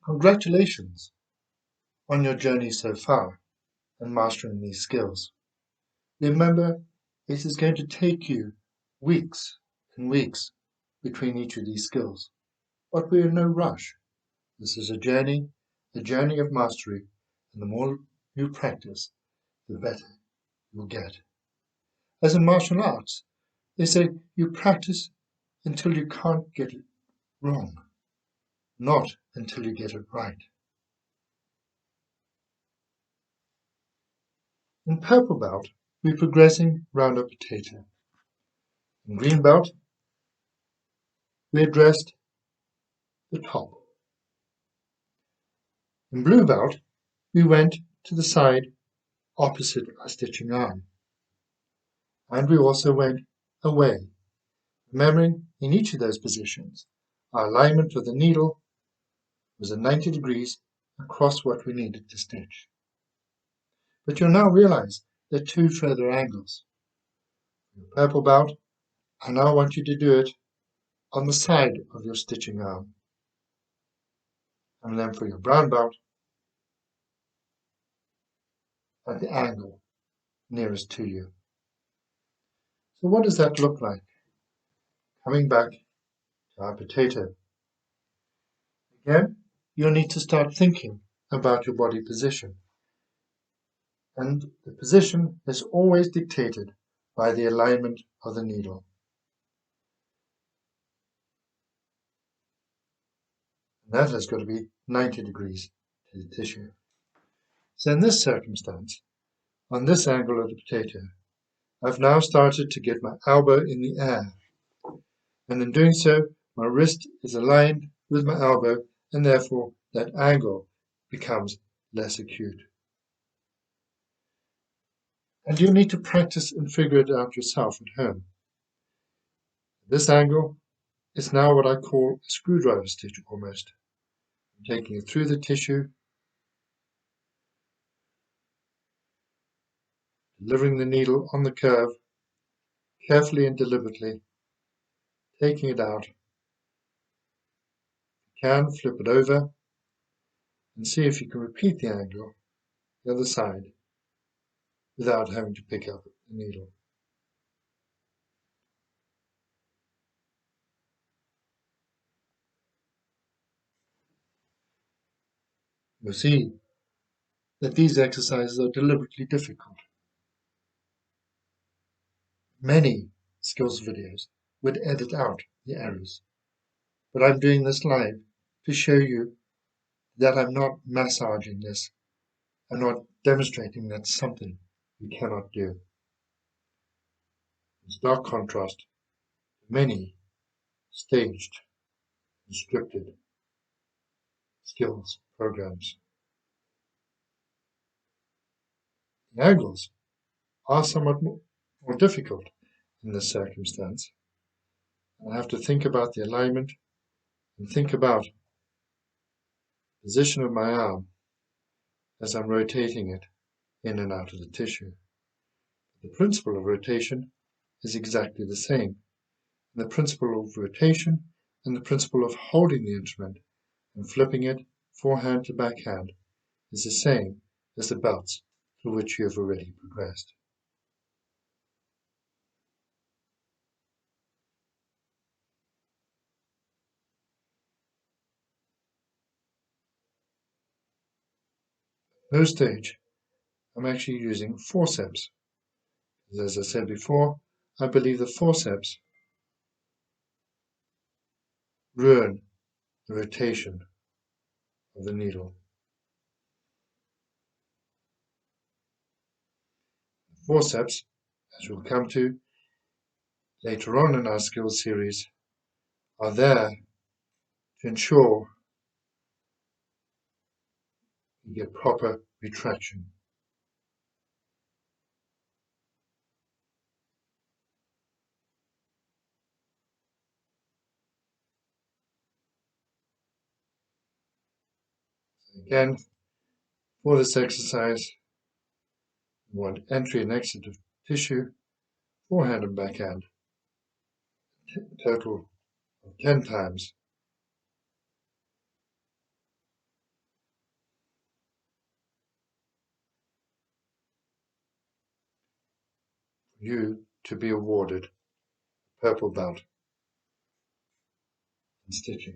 Congratulations on your journey so far and mastering these skills. Remember, it is going to take you weeks and weeks between each of these skills, but we're in no rush. This is a journey of mastery, and the more you practice, the better you'll get. As in martial arts, they say you practice until you can't get it wrong, not until you get it right. In purple belt, we're progressing round a potato. In green belt, we addressed the top. In blue belt, we went to the side opposite our stitching arm. And we also went away, remembering in each of those positions, our alignment of the needle was at 90 degrees across what we needed to stitch. But you'll now realize there are two further angles. Your purple belt, I now want you to do it on the side of your stitching arm. And then for your brown belt, at the angle nearest to you. So what does that look like? Coming back to our potato. Again, you'll need to start thinking about your body position. And the position is always dictated by the alignment of the needle. And that has got to be 90 degrees to the tissue. So in this circumstance, on this angle of the potato, I've now started to get my elbow in the air. And in doing so, my wrist is aligned with my elbow, and therefore that angle becomes less acute. And you'll need to practice and figure it out yourself at home. This angle is now what I call a screwdriver stitch almost. I'm taking it through the tissue, delivering the needle on the curve, carefully and deliberately, taking it out. You can flip it over and see if you can repeat the angle the other side without having to pick up the needle. You'll see that these exercises are deliberately difficult. Many skills videos would edit out the errors, but I'm doing this live to show you that I'm not massaging this. I'm not demonstrating that's something you cannot do. In stark contrast to many staged and scripted skills programs. The angles are somewhat more difficult in this circumstance. I have to think about the alignment and think about the position of my arm as I'm rotating it in and out of the tissue. The principle of rotation is exactly the same. And the principle of rotation and the principle of holding the instrument and flipping it forehand to backhand is the same as the belts through which you have already progressed. At no stage I'm actually using forceps. As I said before, I believe the forceps ruin the rotation of the needle. Forceps, as we'll come to later on in our skills series, are there to ensure you get proper retraction. Again, for this exercise, we want entry and exit of tissue, forehand and backhand, a total of 10 times. you to be awarded a purple belt in stitching.